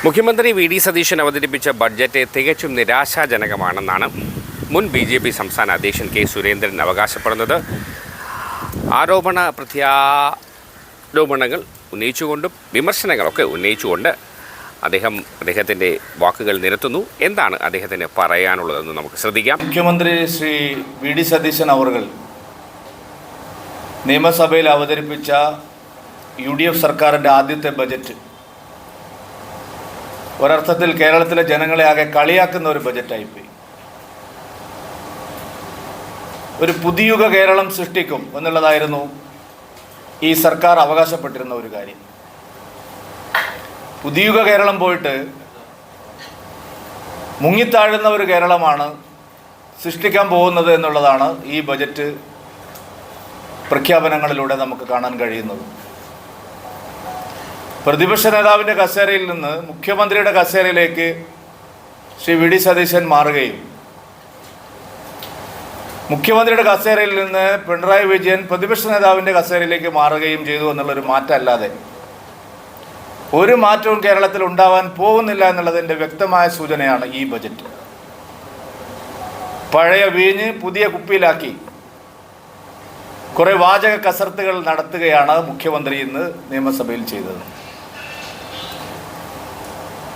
മുഖ്യമന്ത്രി V D Satheesan അവതരിപ്പിച്ച budget തികച്ചും നിരാശാജനകമാണെന്നാണ് മുൻ BJP സംസ്ഥാന അധ്യക്ഷൻ കെ സുരേന്ദ്രൻ അവകാശപ്പെടുന്നത്. പ്രത്യാരോപണങ്ങൾ ഉന്നയിച്ചുകൊണ്ടും വിമർശനങ്ങളൊക്കെ ഉന്നയിച്ചുകൊണ്ട് അദ്ദേഹത്തിൻ്റെ വാക്കുകൾ നിരത്തുന്നു. എന്താണ് അദ്ദേഹത്തിന് പറയാനുള്ളതെന്ന് നമുക്ക് ശ്രദ്ധിക്കാം. മുഖ്യമന്ത്രി ശ്രീ വി ഡി സതീശൻ അവർകൾ നിയമസഭയിൽ അവതരിപ്പിച്ച UDF സർക്കാരിൻ്റെ ആദ്യത്തെ ബജറ്റ് ഒരർത്ഥത്തിൽ കേരളത്തിലെ ജനങ്ങളെ ആകെ കളിയാക്കുന്ന ഒരു ബജറ്റായിപ്പോയി. ഒരു പുതിയുഗ കേരളം സൃഷ്ടിക്കും എന്നുള്ളതായിരുന്നു ഈ സർക്കാർ അവകാശപ്പെട്ടിരുന്ന ഒരു കാര്യം. പുതിയുഗ കേരളം പോയിട്ട് മുങ്ങിത്താഴുന്ന ഒരു കേരളമാണ് സൃഷ്ടിക്കാൻ പോകുന്നത് എന്നുള്ളതാണ് ഈ ബജറ്റ് പ്രഖ്യാപനങ്ങളിലൂടെ നമുക്ക് കാണാൻ കഴിയുന്നത്. പ്രതിപക്ഷ നേതാവിൻ്റെ കസേരയിൽ നിന്ന് മുഖ്യമന്ത്രിയുടെ കസേരയിലേക്ക് ശ്രീ വി ഡി സതീശൻ മാറുകയും മുഖ്യമന്ത്രിയുടെ കസേരയിൽ നിന്ന് പിണറായി വിജയൻ പ്രതിപക്ഷ നേതാവിൻ്റെ കസേരയിലേക്ക് മാറുകയും ചെയ്തു എന്നുള്ളൊരു മാറ്റമല്ലാതെ ഒരു മാറ്റവും കേരളത്തിൽ ഉണ്ടാവാൻ പോകുന്നില്ല എന്നുള്ളതിൻ്റെ വ്യക്തമായ സൂചനയാണ് ഈ ബജറ്റ്. പഴയ വീഞ്ഞ് പുതിയ കുപ്പിയിലാക്കി കുറേ വാചക കസർത്തുകൾ നടത്തുകയാണ് മുഖ്യമന്ത്രി ഇന്ന് നിയമസഭയിൽ ചെയ്തത്.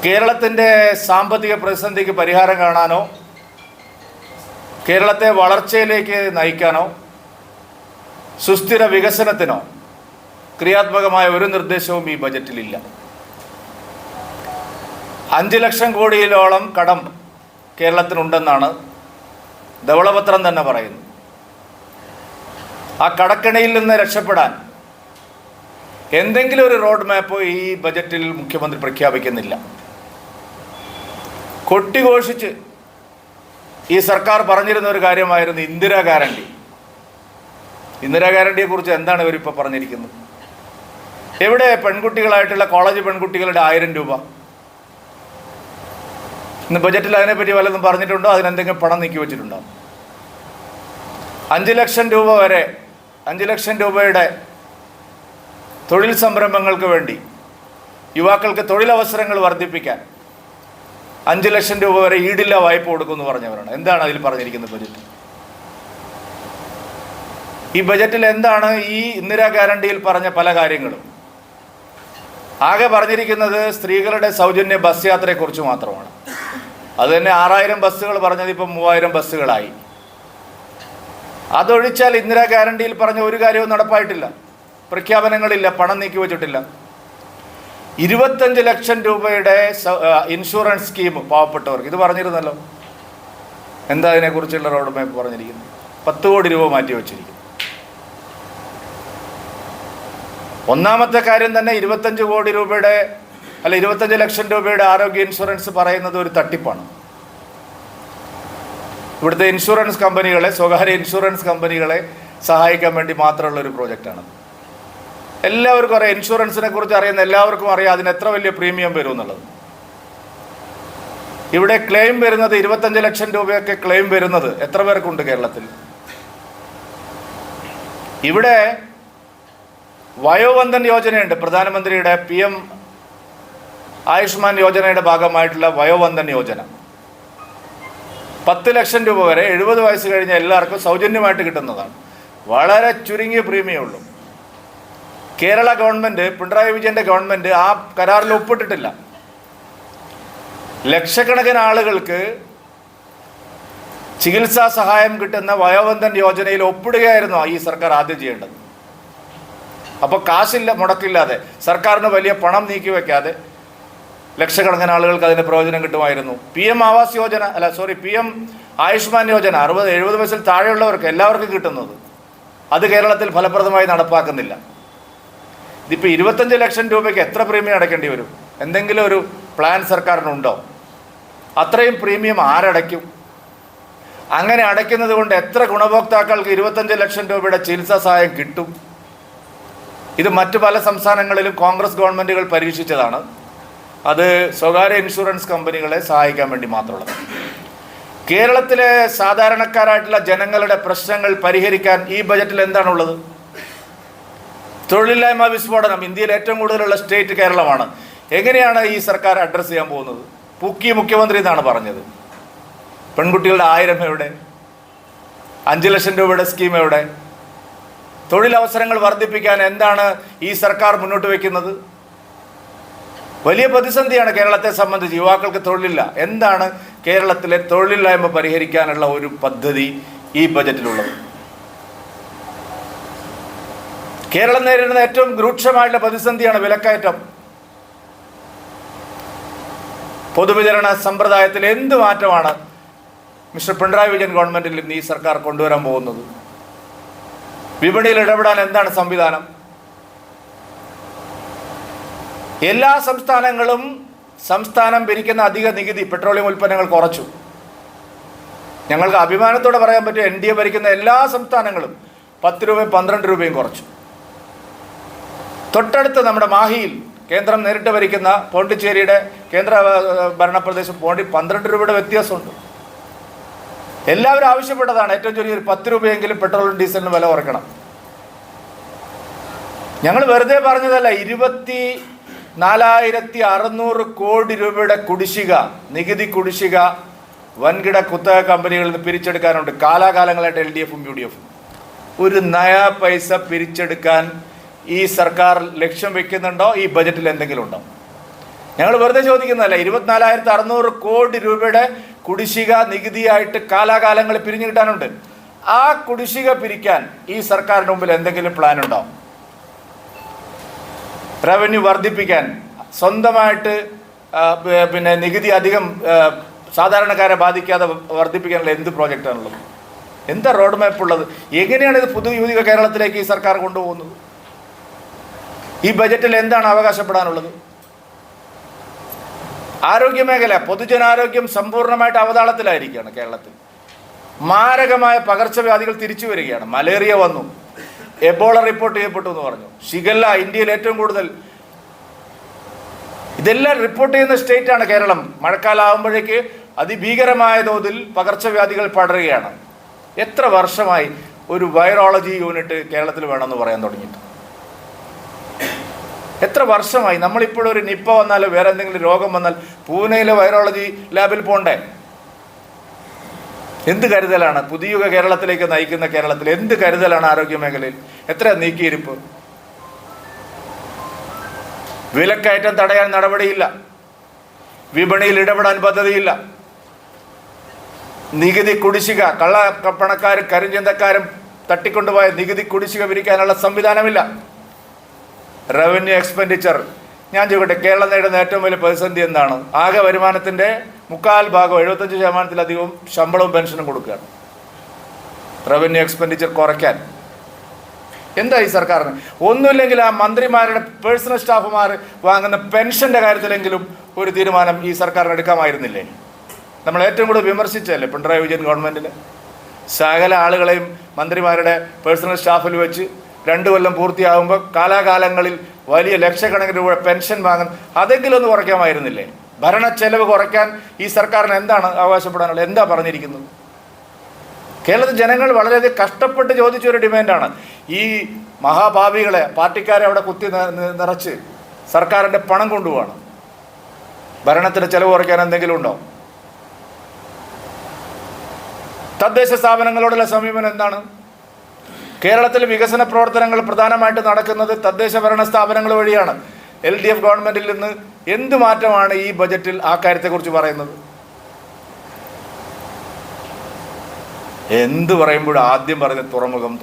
കേരളത്തിൻ്റെ സാമ്പത്തിക പ്രതിസന്ധിക്ക് പരിഹാരം കാണാനോ കേരളത്തെ വളർച്ചയിലേക്ക് നയിക്കാനോ സുസ്ഥിര വികസനത്തിനോ ക്രിയാത്മകമായ ഒരു നിർദ്ദേശവും ഈ ബജറ്റിലില്ല. 5 ലക്ഷം കോടിയിലോളം കടം കേരളത്തിനുണ്ടെന്നാണ് ധവളപത്രം തന്നെ പറയുന്നത്. ആ കടക്കെണിയിൽ നിന്ന് രക്ഷപ്പെടാൻ എന്തെങ്കിലും ഒരു റോഡ് മാപ്പ് ഈ ബജറ്റിൽ മുഖ്യമന്ത്രി പ്രഖ്യാപിക്കുന്നില്ല. കൊട്ടിഘോഷിച്ച് ഈ സർക്കാർ പറഞ്ഞിരുന്ന ഒരു കാര്യമായിരുന്നു ഇന്ദിരാ ഗ്യാരണ്ടി. ഇന്ദിരാ ഗ്യാരണ്ടിയെക്കുറിച്ച് എന്താണ് ഇവരിപ്പോൾ പറഞ്ഞിരിക്കുന്നത്? എവിടെ പെൺകുട്ടികളായിട്ടുള്ള കോളേജ് പെൺകുട്ടികളുടെ 1000 രൂപ? ഇന്ന് ബജറ്റിൽ അതിനെപ്പറ്റി വല്ലതും പറഞ്ഞിട്ടുണ്ടോ? അതിനെന്തെങ്കിലും പണം നീക്കി വെച്ചിട്ടുണ്ടോ? 5 ലക്ഷം രൂപ വരെ 5 ലക്ഷം രൂപയുടെ തൊഴിൽ സംരംഭങ്ങൾക്ക് വേണ്ടി യുവാക്കൾക്ക് തൊഴിലവസരങ്ങൾ വർദ്ധിപ്പിക്കാൻ 5 ലക്ഷം രൂപ വരെ ഈടില്ല വായ്പ കൊടുക്കുമെന്ന് പറഞ്ഞവരാണ്. എന്താണ് അതിൽ പറഞ്ഞിരിക്കുന്നത് ബജറ്റ്? ഈ ബജറ്റിൽ എന്താണ് ഈ ഇന്ദിരാ ഗ്യാരണ്ടിയിൽ പറഞ്ഞ പല കാര്യങ്ങളും? ആകെ പറഞ്ഞിരിക്കുന്നത് സ്ത്രീകളുടെ സൗജന്യ ബസ് യാത്രയെക്കുറിച്ച് മാത്രമാണ്. അത് തന്നെ 6000 ബസ്സുകൾ പറഞ്ഞത് ഇപ്പം 3000 ബസ്സുകളായി. അതൊഴിച്ചാൽ ഇന്ദിരാ ഗ്യാരണ്ടിയിൽ പറഞ്ഞ ഒരു കാര്യവും നടപ്പായിട്ടില്ല. പ്രഖ്യാപനങ്ങളില്ല, പണം നീക്കി വെച്ചിട്ടില്ല. 25 ലക്ഷം രൂപയുടെ ഇൻഷുറൻസ് സ്കീം പാവപ്പെട്ടവർക്ക് ഇത് പറഞ്ഞിരുന്നല്ലോ. എന്താ അതിനെക്കുറിച്ചുള്ള റോഡ് മാപ്പ് പറഞ്ഞിരിക്കുന്നത്? 10 കോടി രൂപ മാറ്റി വച്ചിരിക്കുന്നു. ഒന്നാമത്തെ കാര്യം തന്നെ 25 ലക്ഷം രൂപയുടെ ആരോഗ്യ ഇൻഷുറൻസ് പറയുന്നത് ഒരു തട്ടിപ്പാണ്. ഇവിടുത്തെ ഇൻഷുറൻസ് കമ്പനികളെ, സ്വകാര്യ ഇൻഷുറൻസ് കമ്പനികളെ സഹായിക്കാൻ വേണ്ടി മാത്രമുള്ള ഒരു പ്രോജക്റ്റാണ്. എല്ലാവർക്കും അറിയാം, ഇൻഷുറൻസിനെ കുറിച്ച് അറിയുന്ന എല്ലാവർക്കും അറിയാം അതിന് എത്ര വലിയ പ്രീമിയം വരും എന്നുള്ളത്. ഇവിടെ ക്ലെയിം വരുന്നത് 25 ലക്ഷം രൂപയൊക്കെ ക്ലെയിം വരുന്നത് എത്ര പേർക്കുണ്ട് കേരളത്തിൽ? ഇവിടെ വയോവന്ദൻ യോജനയുണ്ട്. പ്രധാനമന്ത്രിയുടെ PM ആയുഷ്മാൻ യോജനയുടെ ഭാഗമായിട്ടുള്ള വയോവന്ദൻ യോജന 10 ലക്ഷം രൂപ വരെ 70 വയസ്സ് കഴിഞ്ഞ എല്ലാവർക്കും സൗജന്യമായിട്ട് കിട്ടുന്നതാണ്. വളരെ ചുരുങ്ങിയ പ്രീമിയം ഉള്ളൂ. കേരള ഗവൺമെൻറ്, പിണറായി വിജയൻ്റെ ഗവൺമെൻറ് ആ കരാറിൽ ഒപ്പിട്ടിട്ടില്ല. ലക്ഷക്കണക്കിന് ആളുകൾക്ക് ചികിത്സാ സഹായം കിട്ടുന്ന വയോവന്ദൻ യോജനയിൽ ഒപ്പിടുകയായിരുന്നു ഈ സർക്കാർ ആദ്യം ചെയ്യേണ്ടത്. അപ്പോൾ കാശില്ല, മുടക്കില്ലാതെ, സർക്കാരിന് വലിയ പണം നീക്കി വയ്ക്കാതെ ലക്ഷക്കണക്കിന് ആളുകൾക്ക് അതിന് പ്രയോജനം കിട്ടുമായിരുന്നു. PM ആവാസ് യോജന PM ആയുഷ്മാൻ യോജന 60-70 വയസ്സിൽ താഴെയുള്ളവർക്ക് എല്ലാവർക്കും കിട്ടുന്നത്, അത് കേരളത്തിൽ ഫലപ്രദമായി നടപ്പാക്കുന്നില്ല. ഇതിപ്പോൾ 25 ലക്ഷം രൂപയ്ക്ക് എത്ര പ്രീമിയം അടയ്ക്കേണ്ടി വരും? എന്തെങ്കിലും ഒരു പ്ലാൻ സർക്കാരിനുണ്ടോ? അത്രയും പ്രീമിയം ആരടയ്ക്കും? അങ്ങനെ അടയ്ക്കുന്നത് കൊണ്ട് എത്ര ഗുണഭോക്താക്കൾക്ക് 25 ലക്ഷം രൂപയുടെ ചികിത്സാ സഹായം കിട്ടും? ഇത് മറ്റു പല സംസ്ഥാനങ്ങളിലും കോൺഗ്രസ് ഗവൺമെൻറ്റുകൾ പരീക്ഷിച്ചതാണ്. അത് സ്വകാര്യ ഇൻഷുറൻസ് കമ്പനികളെ സഹായിക്കാൻ വേണ്ടി മാത്രമുള്ളത്. കേരളത്തിലെ സാധാരണക്കാരായിട്ടുള്ള ജനങ്ങളുടെ പ്രശ്നങ്ങൾ പരിഹരിക്കാൻ ഈ ബജറ്റിൽ എന്താണുള്ളത്? തൊഴിലില്ലായ്മ വിസ്ഫോടനം. ഇന്ത്യയിൽ ഏറ്റവും കൂടുതലുള്ള സ്റ്റേറ്റ് കേരളമാണ്. എങ്ങനെയാണ് ഈ സർക്കാർ അഡ്രസ്സ് ചെയ്യാൻ പോകുന്നത്? പൂക്കി മുഖ്യമന്ത്രി എന്നാണ് പറഞ്ഞത്. പെൺകുട്ടികളുടെ 1000 എവിടെ? 5 ലക്ഷം രൂപയുടെ സ്കീം എവിടെ? തൊഴിലവസരങ്ങൾ വർദ്ധിപ്പിക്കാൻ എന്താണ് ഈ സർക്കാർ മുന്നോട്ട് വയ്ക്കുന്നത്? വലിയ പ്രതിസന്ധിയാണ് കേരളത്തെ സംബന്ധിച്ച്. യുവാക്കൾക്ക് തൊഴിലില്ല. എന്താണ് കേരളത്തിലെ തൊഴിലില്ലായ്മ പരിഹരിക്കാനുള്ള ഒരു പദ്ധതി ഈ ബജറ്റിലുള്ളത്? കേരളം നേരിടുന്ന ഏറ്റവും രൂക്ഷമായിട്ടുള്ള പ്രതിസന്ധിയാണ് വിലക്കയറ്റം. പൊതുവിതരണ സമ്പ്രദായത്തിൽ എന്ത് മാറ്റമാണ് മിസ്റ്റർ പിണറായി വിജയൻ ഗവൺമെന്റിൽ നിന്ന് ഈ സർക്കാർ കൊണ്ടുവരാൻ പോകുന്നത്? വിപണിയിൽ ഇടപെടാൻ എന്താണ് സംവിധാനം? എല്ലാ സംസ്ഥാനങ്ങളും സംസ്ഥാനം ഭരിക്കുന്ന അധിക നികുതി പെട്രോളിയം ഉൽപ്പന്നങ്ങൾ കുറച്ചു. ഞങ്ങൾക്ക് അഭിമാനത്തോടെ പറയാൻ പറ്റും, NDA ഭരിക്കുന്ന എല്ലാ സംസ്ഥാനങ്ങളും 10 രൂപയും 12 രൂപയും കുറച്ചു. തൊട്ടടുത്ത് നമ്മുടെ മാഹിയിൽ കേന്ദ്രം നേരിട്ട് ഭരിക്കുന്ന പോണ്ടിച്ചേരിയുടെ കേന്ദ്ര ഭരണപ്രദേശം 12 രൂപയുടെ വ്യത്യാസമുണ്ട്. എല്ലാവരും ആവശ്യപ്പെട്ടതാണ് ഏറ്റവും ചെറിയൊരു 10 രൂപയെങ്കിലും പെട്രോളും ഡീസലിനും വില കുറയ്ക്കണം. ഞങ്ങൾ വെറുതെ പറഞ്ഞതല്ല. 24,600 കോടി രൂപയുടെ കുടിശ്ശിക, നികുതി കുടിശ്ശിക വൻകിട കുത്തക കമ്പനികളിൽ നിന്ന് പിരിച്ചെടുക്കാനുണ്ട്. കാലാകാലങ്ങളായിട്ട് LDF-ഉം UDF-ഉം ഒരു നയാ പൈസ പിരിച്ചെടുക്കാൻ ഈ സർക്കാർ ലക്ഷ്യം വെക്കുന്നുണ്ടോ? ഈ ബജറ്റിൽ എന്തെങ്കിലും ഉണ്ടോ? ഞങ്ങൾ വെറുതെ ചോദിക്കുന്നതല്ല. 24,600 കോടി രൂപയുടെ കുടിശ്ശിക നികുതിയായിട്ട് കാലാകാലങ്ങളിൽ പിരിഞ്ഞു കിട്ടാനുണ്ട്. ആ കുടിശ്ശിക പിരിക്കാൻ ഈ സർക്കാരിന് മുമ്പിൽ എന്തെങ്കിലും പ്ലാൻ ഉണ്ടോ? റവന്യൂ വർദ്ധിപ്പിക്കാൻ, സ്വന്തമായിട്ട് പിന്നെ നികുതി അധികം സാധാരണക്കാരെ ബാധിക്കാതെ വർദ്ധിപ്പിക്കാനുള്ള എന്ത് പ്രോജക്റ്റാണുള്ളത്? എന്താ റോഡ് മാപ്പ് ഉള്ളത്? എങ്ങനെയാണ് ഇത് പുതുയുഗ കേരളത്തിലേക്ക് ഈ സർക്കാർ കൊണ്ടുപോകുന്നത്? ഈ ബജറ്റിൽ എന്താണ് അവകാശപ്പെടാനുള്ളത്? ആരോഗ്യമേഖല, പൊതുജനാരോഗ്യം സമ്പൂർണ്ണമായിട്ട് അവതാളത്തിലായിരിക്കുകയാണ് കേരളത്തിൽ. മാരകമായ പകർച്ചവ്യാധികൾ തിരിച്ചു വരികയാണ്. മലേറിയ വന്നു, എബോള റിപ്പോർട്ട് ചെയ്യപ്പെട്ടു എന്ന് പറഞ്ഞു, ഷിഗല്ല ഇന്ത്യയിൽ ഏറ്റവും കൂടുതൽ. ഇതെല്ലാം റിപ്പോർട്ട് ചെയ്യുന്ന സ്റ്റേറ്റാണ് കേരളം. മഴക്കാലം ആകുമ്പോഴേക്ക് അതിഭീകരമായ തോതിൽ പകർച്ചവ്യാധികൾ പടരുകയാണ്. എത്ര വർഷമായി ഒരു വൈറോളജി യൂണിറ്റ് കേരളത്തിൽ വേണമെന്ന് പറയാൻ തുടങ്ങിയിട്ട്? എത്ര വർഷമായി? നമ്മളിപ്പോഴും ഒരു നിപ്പ വന്നാൽ, വേറെ എന്തെങ്കിലും രോഗം വന്നാൽ പൂനെയിലെ വൈറോളജി ലാബിൽ പോണ്ടേ? എന്ത് കരുതലാണ് പുതിയുഗ കേരളത്തിലേക്ക് നയിക്കുന്ന കേരളത്തിൽ? എന്ത് കരുതലാണ് ആരോഗ്യ മേഖലയിൽ? എത്ര നീക്കിയിരിപ്പ്? വിലക്കയറ്റം തടയാൻ നടപടിയില്ല. വിപണിയിൽ ഇടപെടാൻ പദ്ധതിയില്ല. നികുതി കുടിശ്ശിക, കള്ളപ്പണക്കാരും കരിഞ്ചന്തക്കാരും തട്ടിക്കൊണ്ടുപോയ നികുതി കുടിശ്ശിക പിരിക്കാനുള്ള സംവിധാനമില്ല. റവന്യൂ എക്സ്പെൻഡിച്ചർ, ഞാൻ ചോദിക്കട്ടെ, കേരളം നേടുന്ന ഏറ്റവും വലിയ പ്രതിസന്ധി എന്താണ്? ആകെ വരുമാനത്തിൻ്റെ 3/4 75%-ലധികവും ശമ്പളവും പെൻഷനും കൊടുക്കുകയാണ്. റവന്യൂ എക്സ്പെൻഡിച്ചർ കുറയ്ക്കാൻ എന്താ ഈ സർക്കാരിന്? ഒന്നുമില്ലെങ്കിൽ ആ മന്ത്രിമാരുടെ പേഴ്സണൽ സ്റ്റാഫുമാർ വാങ്ങുന്ന പെൻഷൻ്റെ കാര്യത്തിലെങ്കിലും ഒരു തീരുമാനം ഈ സർക്കാരിന് എടുക്കാമായിരുന്നില്ലേ? നമ്മൾ ഏറ്റവും കൂടുതൽ വിമർശിച്ചല്ലേ പിണറായി വിജയൻ ഗവൺമെൻറ്റിന്? സകല ആളുകളെയും മന്ത്രിമാരുടെ പേഴ്സണൽ സ്റ്റാഫിൽ വെച്ച് 2 കൊല്ലം പൂർത്തിയാകുമ്പോൾ കാലാകാലങ്ങളിൽ വലിയ ലക്ഷക്കണക്കിന് രൂപ പെൻഷൻ വാങ്ങുന്ന അതെങ്കിലും ഒന്ന് കുറയ്ക്കാമായിരുന്നില്ലേ? ഭരണ ചെലവ് കുറയ്ക്കാൻ ഈ സർക്കാരിന് എന്താണ് അവകാശപ്പെടാനുള്ളത്? എന്താ പറഞ്ഞിരിക്കുന്നത്? കേരളത്തിൽ ജനങ്ങൾ വളരെയധികം കഷ്ടപ്പെട്ട് ചോദിച്ചൊരു ഡിമാൻഡാണ്. ഈ മഹാഭാവികളെ, പാർട്ടിക്കാരെ അവിടെ കുത്തി നിറച്ച് സർക്കാരിൻ്റെ പണം കൊണ്ടുപോകണം. ഭരണത്തിന് ചെലവ് കുറയ്ക്കാൻ എന്തെങ്കിലും ഉണ്ടോ? തദ്ദേശ സ്ഥാപനങ്ങളോടുള്ള സമീപനം എന്താണ്? കേരളത്തിൽ വികസന പ്രവർത്തനങ്ങൾ പ്രധാനമായിട്ട് നടക്കുന്നത് തദ്ദേശ ഭരണ സ്ഥാപനങ്ങൾ വഴിയാണ്. LDF ഗവൺമെൻറ്റിൽ നിന്ന് എന്ത് മാറ്റമാണ് ഈ ബജറ്റിൽ ആ കാര്യത്തെക്കുറിച്ച് പറയുന്നത്? എന്ത് പറയുമ്പോഴും ആദ്യം പറയുന്നത് തുറമുഖം.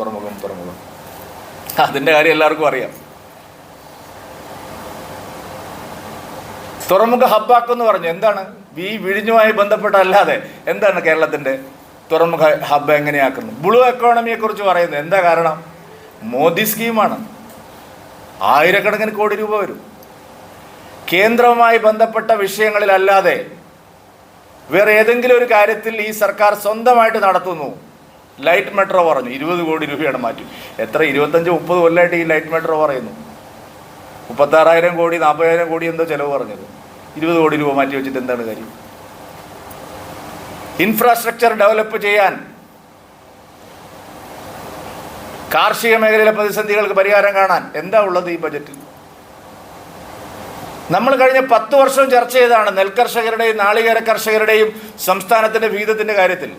അതിൻ്റെ കാര്യം എല്ലാവർക്കും അറിയാം. തുറമുഖ ഹബ്ബാക്കെന്ന് പറഞ്ഞു. എന്താണ് ഈ വിഴിഞ്ഞുമായി ബന്ധപ്പെട്ടല്ലാതെ എന്താണ് കേരളത്തിൻ്റെ തുറമുഖ ഹബ്ബ് എങ്ങനെയാക്കുന്നത്? ബ്ലൂ എക്കോണമിയെക്കുറിച്ച് പറയുന്നത് എന്താ കാരണം? മോദി സ്കീമാണ്. 1000 കോടി രൂപ വരും. കേന്ദ്രവുമായി ബന്ധപ്പെട്ട വിഷയങ്ങളിലല്ലാതെ വേറെ ഏതെങ്കിലും ഒരു കാര്യത്തിൽ ഈ സർക്കാർ സ്വന്തമായിട്ട് നടത്തുന്നു. ലൈറ്റ് മെട്രോ പറഞ്ഞു 20 കോടി രൂപയാണ് മാറ്റി. എത്ര 25-30 കൊല്ലമായിട്ട് ഈ ലൈറ്റ് മെട്രോ പറയുന്നു. 36,000 കോടി 40,000 കോടി എന്തോ ചിലവ് പറഞ്ഞത്. 20 കോടി രൂപ മാറ്റി വെച്ചിട്ട് എന്താണ് കാര്യം? ഇൻഫ്രാസ്ട്രക്ചർ ഡെവലപ്പ് ചെയ്യാൻ, കാർഷിക മേഖലയിലെ പ്രതിസന്ധികൾക്ക് പരിഹാരം കാണാൻ എന്താ ഉള്ളത് ഈ ബജറ്റിൽ? നമ്മൾ കഴിഞ്ഞ 10 വർഷം ചർച്ച ചെയ്തതാണ് നെൽകർഷകരുടെയും നാളികേര കർഷകരുടെയും സംസ്ഥാനത്തിൻ്റെ വിഹിതത്തിൻ്റെ കാര്യത്തിൽ.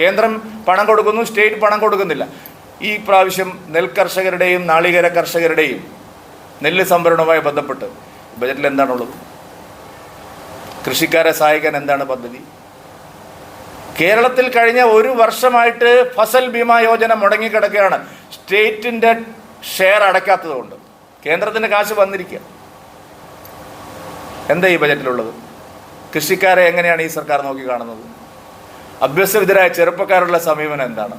കേന്ദ്രം പണം കൊടുക്കുന്നു, സ്റ്റേറ്റ് പണം കൊടുക്കുന്നില്ല. ഈ പ്രാവശ്യം നെൽകർഷകരുടെയും നാളികേര കർഷകരുടെയും നെല്ല് സംഭരണവുമായി ബന്ധപ്പെട്ട് ബജറ്റിൽ എന്താണുള്ളത്? കൃഷിക്കാരെ സഹായിക്കാൻ എന്താണ് പദ്ധതി? കേരളത്തിൽ കഴിഞ്ഞ 1 വർഷമായിട്ട് ഫസൽ ബീമാ യോജന മുടങ്ങിക്കിടക്കുകയാണ്. സ്റ്റേറ്റിൻ്റെ ഷെയർ അടയ്ക്കാത്തതുകൊണ്ട് കേന്ദ്രത്തിൻ്റെ കാശ് വന്നിരിക്കുക. എന്താ ഈ ബജറ്റിലുള്ളത്? കൃഷിക്കാരെ എങ്ങനെയാണ് ഈ സർക്കാർ നോക്കി കാണുന്നത്? അഭ്യസ്തവിദ്യരായ ചെറുപ്പക്കാരുള്ള സമീപനം എന്താണ്?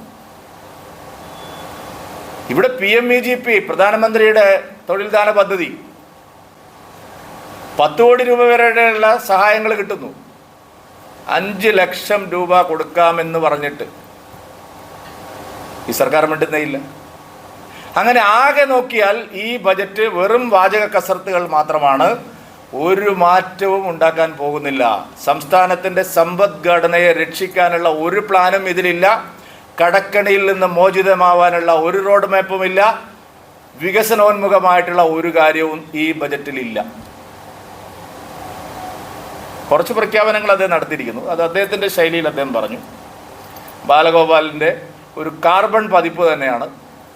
ഇവിടെ PMEGP പ്രധാനമന്ത്രിയുടെ തൊഴിൽദാന പദ്ധതി 10 കോടി രൂപ വരെയുള്ള സഹായങ്ങൾ കിട്ടുന്നു. 5 ലക്ഷം രൂപ കൊടുക്കാമെന്ന് പറഞ്ഞിട്ട് ഈ സർക്കാർ മിണ്ടുന്നേയില്ല. അങ്ങനെ ആകെ നോക്കിയാൽ ഈ ബജറ്റ് വെറും വാചക കസർത്തുകൾ മാത്രമാണ്. ഒരു മാറ്റവും ഉണ്ടാക്കാൻ പോകുന്നില്ല. സംസ്ഥാനത്തിൻ്റെ സമ്പദ്ഘടനയെ രക്ഷിക്കാനുള്ള ഒരു പ്ലാനും ഇതിലില്ല. കടക്കണിയിൽ നിന്ന് മോചിതമാവാനുള്ള ഒരു റോഡ് മാപ്പും ഇല്ല. വികസനോന്മുഖമായിട്ടുള്ള ഒരു കാര്യവും ഈ ബജറ്റിലില്ല. കുറച്ച് പ്രഖ്യാപനങ്ങൾ അദ്ദേഹം നടത്തിയിരിക്കുന്നു. അത് അദ്ദേഹത്തിൻ്റെ ശൈലിയിൽ അദ്ദേഹം പറഞ്ഞു. ബാലഗോപാലിൻ്റെ ഒരു കാർബൺ പതിപ്പ് തന്നെയാണ്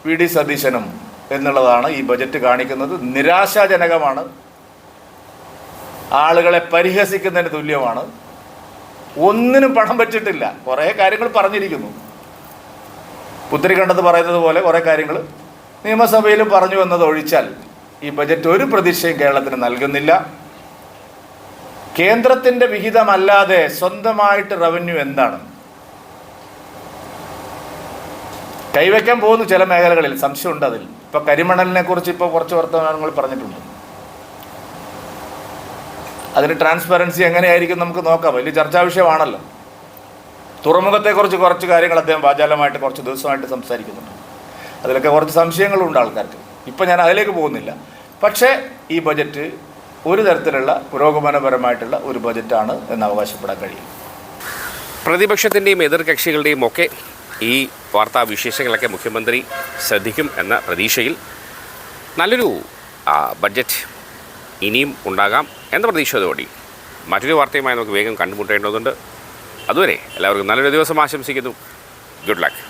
VD സതീശനും എന്നുള്ളതാണ് ഈ ബജറ്റ് കാണിക്കുന്നത്. നിരാശാജനകമാണ്. ആളുകളെ പരിഹസിക്കുന്നതിന് തുല്യമാണ്. ഒന്നിനും പണം വെച്ചിട്ടില്ല. കുറേ കാര്യങ്ങൾ പറഞ്ഞിരിക്കുന്നു. പുത്തിരി കണ്ടത് പറയുന്നത് പോലെ കുറേ കാര്യങ്ങൾ നിയമസഭയിലും പറഞ്ഞു എന്നത് ഒഴിച്ചാൽ ഈ ബജറ്റ് ഒരു പ്രതീക്ഷയും കേരളത്തിന് നൽകുന്നില്ല. കേന്ദ്രത്തിൻ്റെ വിഹിതമല്ലാതെ സ്വന്തമായിട്ട് റവന്യൂ എന്താണ്? കൈവയ്ക്കാൻ പോകുന്നു ചില മേഖലകളിൽ, സംശയമുണ്ട് അതിൽ. ഇപ്പോൾ കരിമണലിനെ കുറിച്ച് ഇപ്പോൾ കുറച്ച് വർത്തമാനങ്ങൾ പറഞ്ഞിട്ടുണ്ട്. അതിന് ട്രാൻസ്പെറൻസി എങ്ങനെയായിരിക്കും നമുക്ക് നോക്കാം. വലിയ ചർച്ചാ വിഷയമാണല്ലോ. തുറമുഖത്തെക്കുറിച്ച് കുറച്ച് കാര്യങ്ങൾ അദ്ദേഹം വാചാലമായിട്ട് കുറച്ച് ദിവസമായിട്ട് സംസാരിക്കുന്നുണ്ട്. അതിലൊക്കെ കുറച്ച് സംശയങ്ങളുണ്ട് ആൾക്കാർക്ക്. ഇപ്പം ഞാൻ അതിലേക്ക് പോകുന്നില്ല. പക്ഷേ ഈ ബജറ്റ് ഒരു തരത്തിലുള്ള പുരോഗമനപരമായിട്ടുള്ള ഒരു ബജറ്റാണ് എന്ന് അവകാശപ്പെടാൻ കഴിയും. പ്രതിപക്ഷത്തിൻ്റെയും എതിർകക്ഷികളുടെയും ഒക്കെ ഈ വാർത്താവിശേഷങ്ങളൊക്കെ മുഖ്യമന്ത്രി ശ്രദ്ധിക്കും എന്ന പ്രതീക്ഷയിൽ നല്ലൊരു ബഡ്ജറ്റ് ഇനിയും ഉണ്ടാകാം എന്ന പ്രതീക്ഷയോടുകൂടി മറ്റൊരു വാർത്തയുമായി നമുക്ക് വേഗം കണ്ടുമുട്ടേണ്ടതുണ്ട്. അതുവരെ എല്ലാവർക്കും നല്ലൊരു ദിവസം ആശംസിക്കുന്നു. Good luck.